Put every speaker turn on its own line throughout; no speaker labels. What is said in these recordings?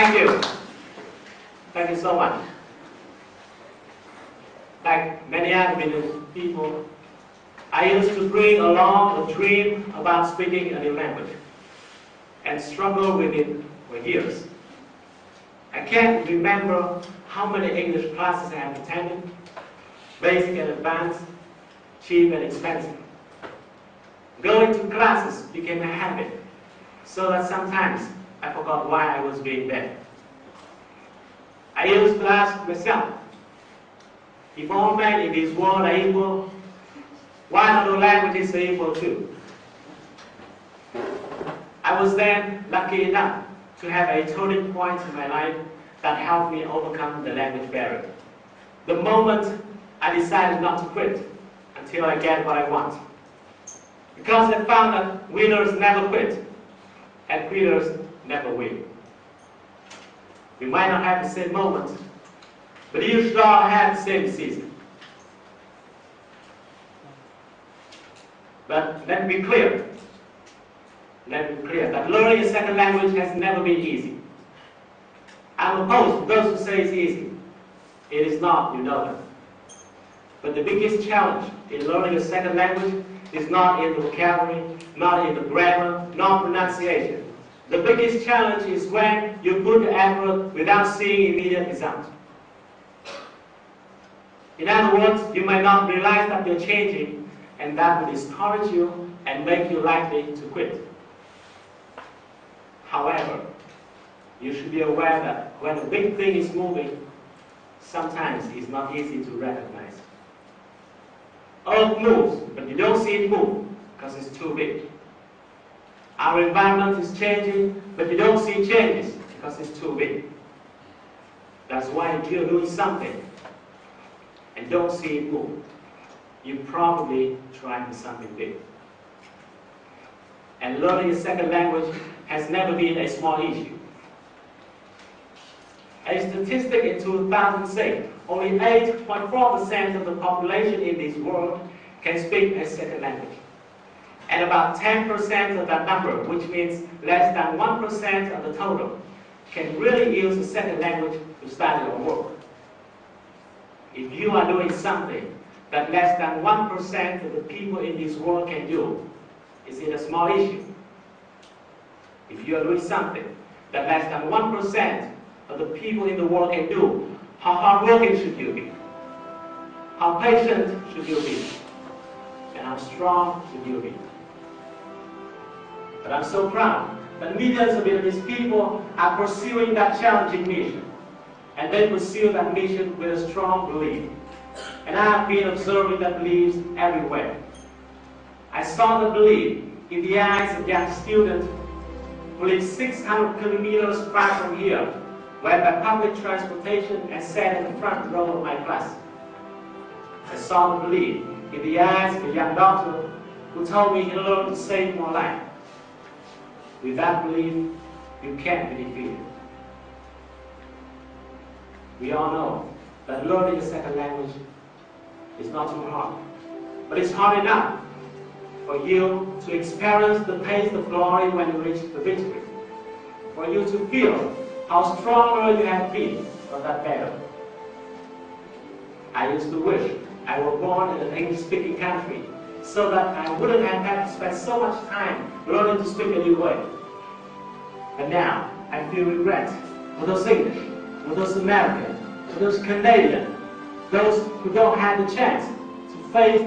Thank you. Thank you so much. Like many other people, I used to bring along a dream about speaking a new language and struggle with it for years. I can't remember how many English classes I have attended, basic and advanced, cheap and expensive. Going to classes became a habit, so that sometimes I forgot why I was being there. I used to ask myself, if all men in this world are equal, why not all languages are equal too? I was then lucky enough to have a turning point in my life that helped me overcome the language barrier. The moment I decided not to quit until I get what I want. Because I found that winners never quit and quitters never win. We might not have the same moment, but you should all have the same season. But let me be clear. Let me be clear that learning a second language has never been easy. I'm opposed to those who say it's easy. It is not, you know that. But the biggest challenge in learning a second language is not in the vocabulary, not in the grammar, not pronunciation. The biggest challenge is when you put the effort without seeing immediate results. In other words, you might not realize that you're changing, and that will discourage you and make you likely to quit. However, you should be aware that when a big thing is moving, sometimes it's not easy to recognize. Earth moves, but you don't see it move because it's too big. Our environment is changing, but you don't see changes because it's too big. That's why if you're doing something and don't see it move, you're probably trying something big. And learning a second language has never been a small issue. A statistic in 2000 said only 8.4% of the population in this world can speak a second language. And about 10% of that number, which means less than 1% of the total, can really use a second language to study or work. If you are doing something that less than 1% of the people in this world can do, is it a small issue? If you are doing something that less than 1% of the people in the world can do, how hardworking should you be? How patient should you be? And how strong should you be? But I'm so proud that millions of Vietnamese people are pursuing that challenging mission. And they pursue that mission with a strong belief. And I have been observing that belief everywhere. I saw the belief in the eyes of young students who live 600 kilometers far from here, went by public transportation and sat in the front row of my class. I saw the belief in the eyes of a young doctor who told me he learned to save more life. With that belief, you can't be defeated. We all know that learning a second language is not too hard, but it's hard enough for you to experience the taste of glory when you reach the victory, for you to feel how stronger you have been for that battle. I used to wish I were born in an English-speaking country so that I wouldn't have had to spend so much time learning to speak a new way. But now, I feel regret for those English, for those Americans, for those Canadians, those who don't have the chance to face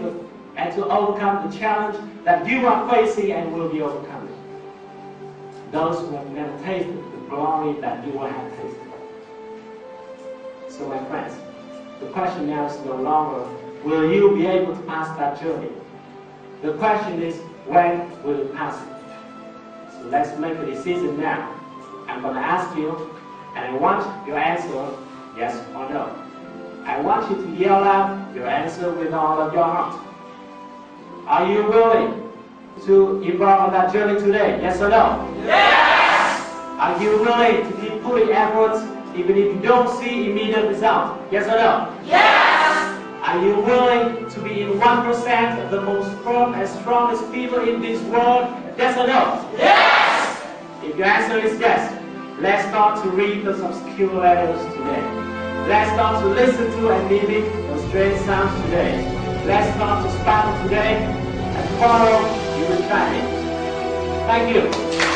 and to overcome the challenge that you are facing and will be overcoming. Those who have never tasted the glory that you will have tasted. So my friends, the question now is no longer, will you be able to pass that journey? The question is, when will you pass it? So let's make a decision now. I'm going to ask you, and I want your answer, yes or no. I want you to yell out your answer with all of your heart. Are you willing to embark on that journey today? Yes or no?
Yes!
Are you willing to keep putting efforts even if you don't see immediate results? Yes or no?
Yes!
Are you willing to be in 1% of the most firm and strongest people in this world? Yes or no?
Yes!
If your answer is yes, Let's not to read those obscure letters today. Let's not to listen to and mimic those strange sounds today. Let's not to spell today, and tomorrow you will try it. Thank you.